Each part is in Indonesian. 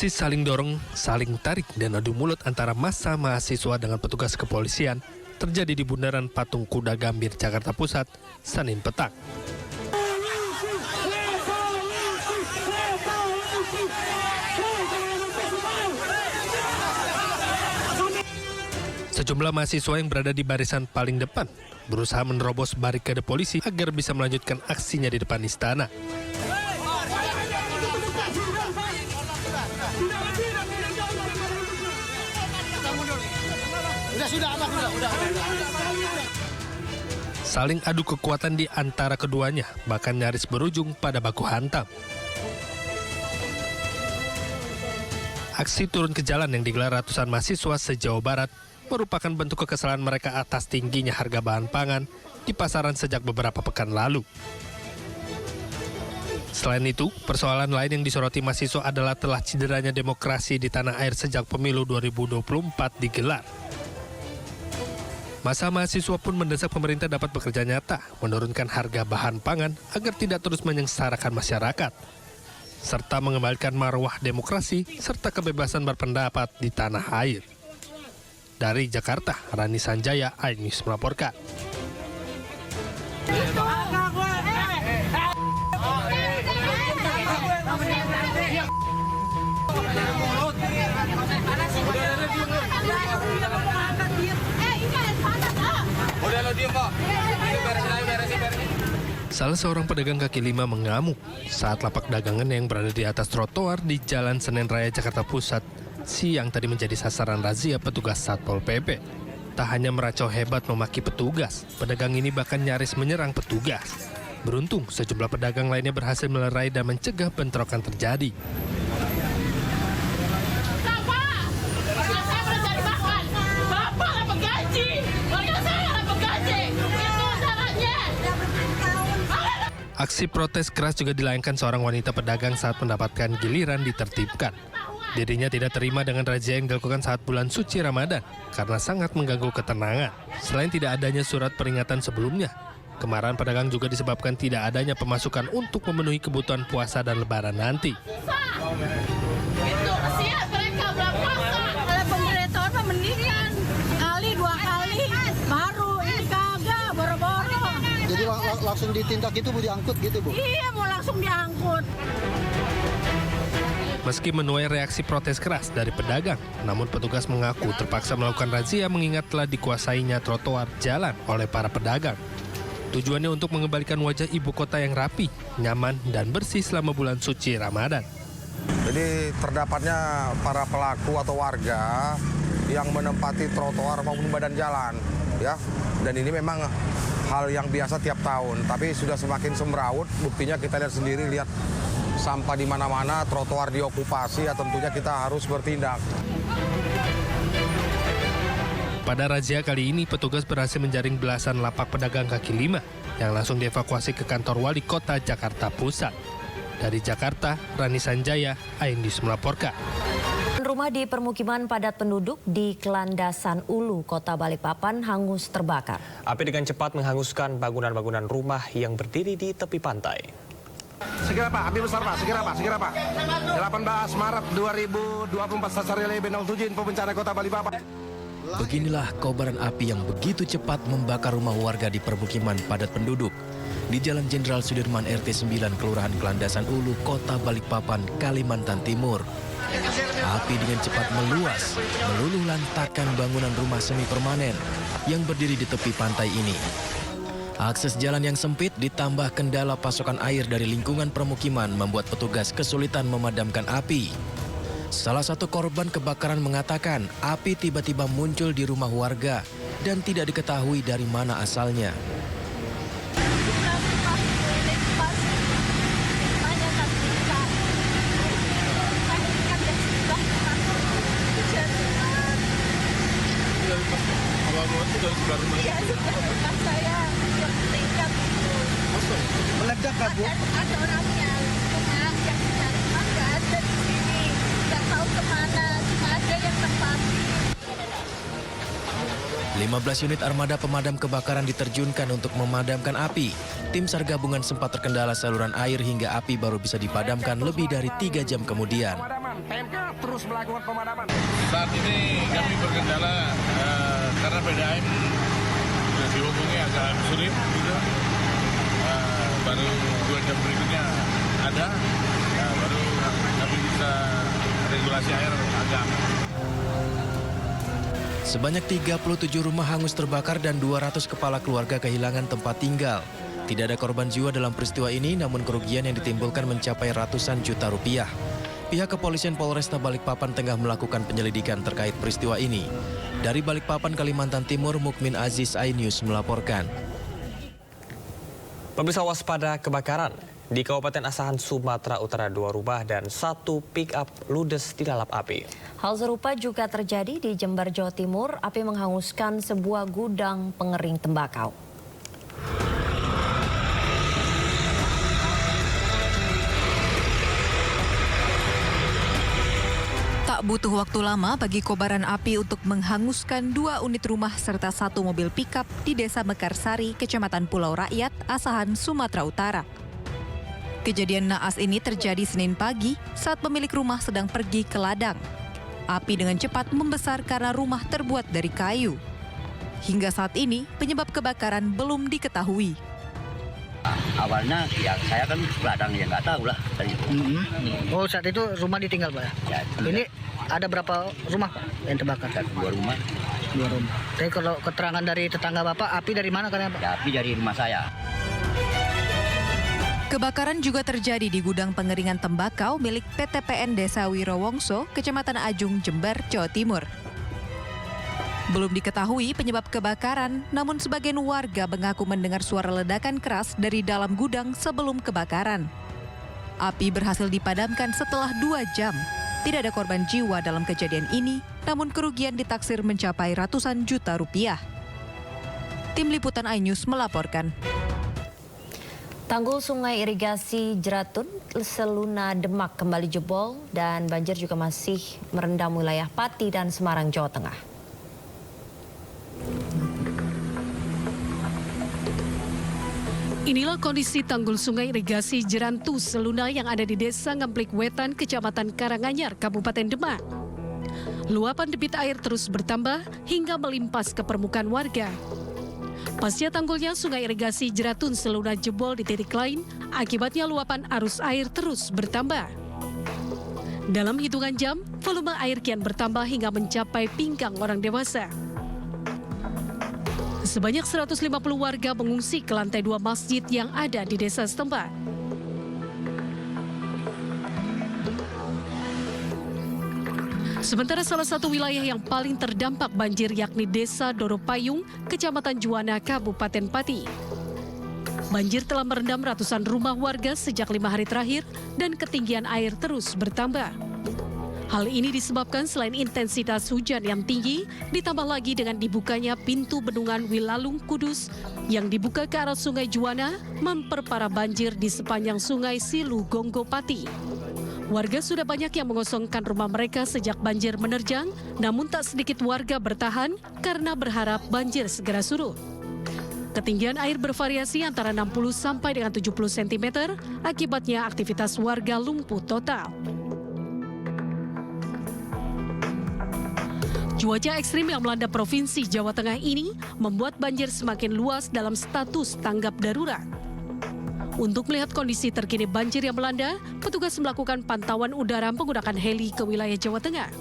Aksi saling dorong, saling tarik, dan adu mulut antara massa mahasiswa dengan petugas kepolisian terjadi di Bundaran Patung Kuda Gambir, Jakarta Pusat, Senin petang. Sejumlah mahasiswa yang berada di barisan paling depan berusaha menerobos barikade polisi agar bisa melanjutkan aksinya di depan istana. Saling adu kekuatan di antara keduanya, bahkan nyaris berujung pada baku hantam. Aksi turun ke jalan yang digelar ratusan mahasiswa se-Jawa Barat merupakan bentuk kekesalan mereka atas tingginya harga bahan pangan di pasaran sejak beberapa pekan lalu. Selain itu, persoalan lain yang disoroti mahasiswa adalah telah cederanya demokrasi di tanah air sejak pemilu 2024 digelar. Massa mahasiswa pun mendesak pemerintah dapat bekerja nyata, menurunkan harga bahan pangan agar tidak terus menyengsarakan masyarakat, serta mengembalikan marwah demokrasi serta kebebasan berpendapat di tanah air. Dari Jakarta, Rani Sanjaya, iNews melaporkan. Salah seorang pedagang kaki lima mengamuk saat lapak dagangannya yang berada di atas trotoar di Jalan Senen Raya, Jakarta Pusat, siang tadi menjadi sasaran razia petugas Satpol PP. Tak hanya meracau hebat memaki petugas, pedagang ini bahkan nyaris menyerang petugas. Beruntung, sejumlah pedagang lainnya berhasil melerai dan mencegah bentrokan terjadi. Aksi protes keras juga dilayangkan seorang wanita pedagang saat mendapatkan giliran ditertibkan. Dirinya tidak terima dengan razia yang dilakukan saat bulan suci Ramadan karena sangat mengganggu ketenangan. Selain tidak adanya surat peringatan sebelumnya, kemarahan pedagang juga disebabkan tidak adanya pemasukan untuk memenuhi kebutuhan puasa dan lebaran nanti. Itu kesian mereka belum puasa. Kalau pemberitahuan mendingan kali dua kali baru ini kagak boro-boro. Jadi langsung ditindak itu, Bu, diangkut gitu, Bu? Iya, mau langsung diangkut. Meski menuai reaksi protes keras dari pedagang, namun petugas mengaku terpaksa melakukan razia mengingat telah dikuasainya trotoar jalan oleh para pedagang. Tujuannya untuk mengembalikan wajah ibu kota yang rapi, nyaman, dan bersih selama bulan suci Ramadan. Jadi terdapatnya para pelaku atau warga yang menempati trotoar maupun badan jalan, ya. Dan ini memang hal yang biasa tiap tahun, tapi sudah semakin semrawut. Buktinya kita lihat sendiri, lihat sampah di mana-mana, trotoar diokupasi, ya tentunya kita harus bertindak. Pada razia kali ini, petugas berhasil menjaring belasan lapak pedagang kaki lima yang langsung dievakuasi ke kantor Wali Kota Jakarta Pusat. Dari Jakarta, Rani Sanjaya, iNews melaporkan. Rumah di permukiman padat penduduk di Kelandasan Ulu, Kota Balikpapan hangus terbakar. Api dengan cepat menghanguskan bangunan-bangunan rumah yang berdiri di tepi pantai. Segera Pak, api besar Pak, segera Pak. 18 Maret 2024 Sasar Relay B07 Info Bencana Kota Balikpapan. Beginilah kobaran api yang begitu cepat membakar rumah warga di permukiman padat penduduk di Jalan Jenderal Sudirman RT 9 Kelurahan Kelandasan Ulu, Kota Balikpapan, Kalimantan Timur. Api dengan cepat meluas, meluluh lantakkan bangunan rumah semi permanen yang berdiri di tepi pantai ini. Akses jalan yang sempit ditambah kendala pasokan air dari lingkungan permukiman membuat petugas kesulitan memadamkan api. Salah satu korban kebakaran mengatakan api tiba-tiba muncul di rumah warga dan tidak diketahui dari mana asalnya. Meledak kan, Bu? Ada orangnya, cuma yang cari nggak ada di sini. Nggak tahu kemana, cuma ada yang terpati. 15 unit armada pemadam kebakaran diterjunkan untuk memadamkan api. Tim SAR gabungan sempat terkendala saluran air hingga api baru bisa dipadamkan lebih dari 3 jam kemudian. pemadaman. PMK terus melakukan pemadaman. Saat ini kami berkendala karena PDAM sudah dihubungi agak sulit gitu. Baru 2 jam berikutnya ada, baru kami bisa regulasi air agak. Sebanyak 37 rumah hangus terbakar dan 200 kepala keluarga kehilangan tempat tinggal. Tidak ada korban jiwa dalam peristiwa ini, namun kerugian yang ditimbulkan mencapai ratusan juta rupiah. Pihak kepolisian Polresta Balikpapan tengah melakukan penyelidikan terkait peristiwa ini. Dari Balikpapan, Kalimantan Timur, Mukmin Aziz, iNews melaporkan. Pemirsa, waspada kebakaran. Di Kabupaten Asahan, Sumatera Utara, 2 rumah dan 1 pick-up ludes di lalap api. Hal serupa juga terjadi di Jember, Jawa Timur. Api menghanguskan sebuah gudang pengering tembakau. Tak butuh waktu lama bagi kobaran api untuk menghanguskan 2 unit rumah serta 1 mobil pick-up di Desa Mekarsari, Kecamatan Pulau Rakyat, Asahan, Sumatera Utara. Kejadian naas ini terjadi Senin pagi saat pemilik rumah sedang pergi ke ladang. Api dengan cepat membesar karena rumah terbuat dari kayu. Hingga saat ini, penyebab kebakaran belum diketahui. Awalnya ya saya kan ladang ya nggak tahu lah tadi itu. Oh, saat itu rumah ditinggal, Pak? Ya, Ini ada berapa rumah Pak, yang terbakar? 2 rumah. 2 rumah. Tapi kalau keterangan dari tetangga Bapak, api dari mana katanya, Pak? Ya, api dari rumah saya. Kebakaran juga terjadi di gudang pengeringan tembakau milik PTPN Desa Wirowongso, Kecamatan Ajung, Jember, Jawa Timur. Belum diketahui penyebab kebakaran, namun sebagian warga mengaku mendengar suara ledakan keras dari dalam gudang sebelum kebakaran. Api berhasil dipadamkan setelah 2 jam. Tidak ada korban jiwa dalam kejadian ini, namun kerugian ditaksir mencapai ratusan juta rupiah. Tim Liputan iNews melaporkan. Tanggul sungai irigasi Jeratun, Seluna, Demak kembali jebol dan banjir juga masih merendam wilayah Pati dan Semarang, Jawa Tengah. Inilah kondisi tanggul sungai irigasi Jerantu Seluna yang ada di Desa Ngemplik Wetan, Kecamatan Karanganyar, Kabupaten Demak. Luapan debit air terus bertambah hingga melimpas ke permukaan warga. Pasca tanggulnya sungai irigasi Jeratun Seluna jebol di titik lain, akibatnya luapan arus air terus bertambah. Dalam hitungan jam, volume air kian bertambah hingga mencapai pinggang orang dewasa. Sebanyak 150 warga mengungsi ke lantai 2 masjid yang ada di desa setempat. Sementara salah satu wilayah yang paling terdampak banjir yakni Desa Doropayung, Kecamatan Juwana, Kabupaten Pati. Banjir telah merendam ratusan rumah warga sejak 5 hari terakhir dan ketinggian air terus bertambah. Hal ini disebabkan selain intensitas hujan yang tinggi, ditambah lagi dengan dibukanya pintu bendungan Wilalung Kudus yang dibuka ke arah Sungai Juwana memperparah banjir di sepanjang Sungai Silu Gonggo Pati. Warga sudah banyak yang mengosongkan rumah mereka sejak banjir menerjang, namun tak sedikit warga bertahan karena berharap banjir segera surut. Ketinggian air bervariasi antara 60 sampai dengan 70 cm, akibatnya aktivitas warga lumpuh total. Cuaca ekstrim yang melanda Provinsi Jawa Tengah ini membuat banjir semakin luas dalam status tanggap darurat. Untuk melihat kondisi terkini banjir yang melanda, petugas melakukan pantauan udara menggunakan heli ke wilayah Jawa Tengah.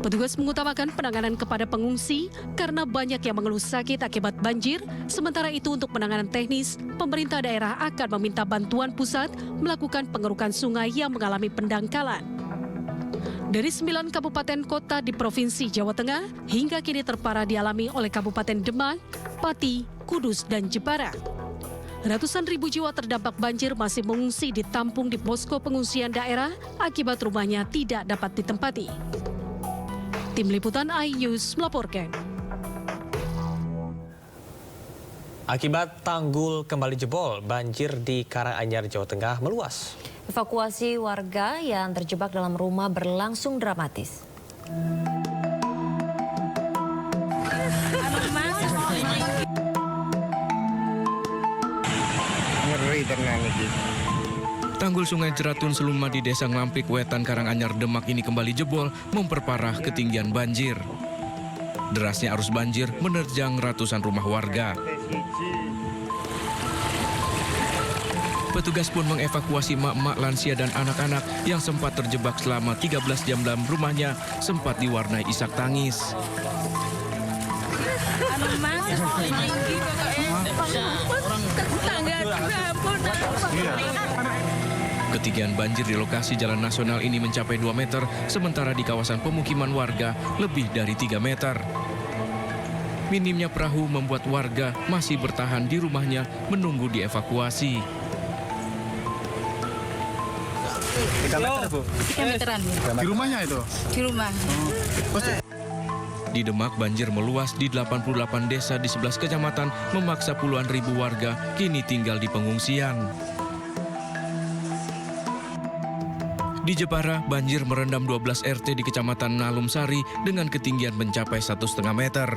Petugas mengutamakan penanganan kepada pengungsi karena banyak yang mengeluh sakit akibat banjir. Sementara itu untuk penanganan teknis, pemerintah daerah akan meminta bantuan pusat melakukan pengerukan sungai yang mengalami pendangkalan. Dari 9 kabupaten kota di Provinsi Jawa Tengah, hingga kini terparah dialami oleh Kabupaten Demak, Pati, Kudus, dan Jepara. Ratusan ribu jiwa terdampak banjir masih mengungsi ditampung di posko pengungsian daerah akibat rumahnya tidak dapat ditempati. Tim Liputan iNews melaporkan. Akibat tanggul kembali jebol, banjir di Karanganyar, Jawa Tengah meluas. Evakuasi warga yang terjebak dalam rumah berlangsung dramatis. Tanggul Sungai Jeratun Seluma di Desa Nglampik, Wetan, Karanganyar, Demak ini kembali jebol memperparah ketinggian banjir. Derasnya arus banjir menerjang ratusan rumah warga. Petugas pun mengevakuasi mak-mak, lansia, dan anak-anak yang sempat terjebak selama 13 jam dalam rumahnya sempat diwarnai isak tangis. Ketinggian banjir di lokasi jalan nasional ini mencapai 2 meter, sementara di kawasan pemukiman warga lebih dari 3 meter. Minimnya perahu membuat warga masih bertahan di rumahnya menunggu dievakuasi. 3 meter, Bu? 3 meteran. Di rumahnya itu? Di rumah. Di Demak, banjir meluas di 88 desa di 11 kecamatan, memaksa puluhan ribu warga kini tinggal di pengungsian. Di Jepara, banjir merendam 12 RT di Kecamatan Nalum Sari dengan ketinggian mencapai 1,5 meter.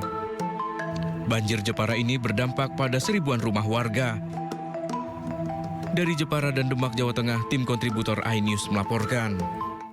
Banjir Jepara ini berdampak pada seribuan rumah warga. Dari Jepara dan Demak, Jawa Tengah, tim kontributor iNews melaporkan.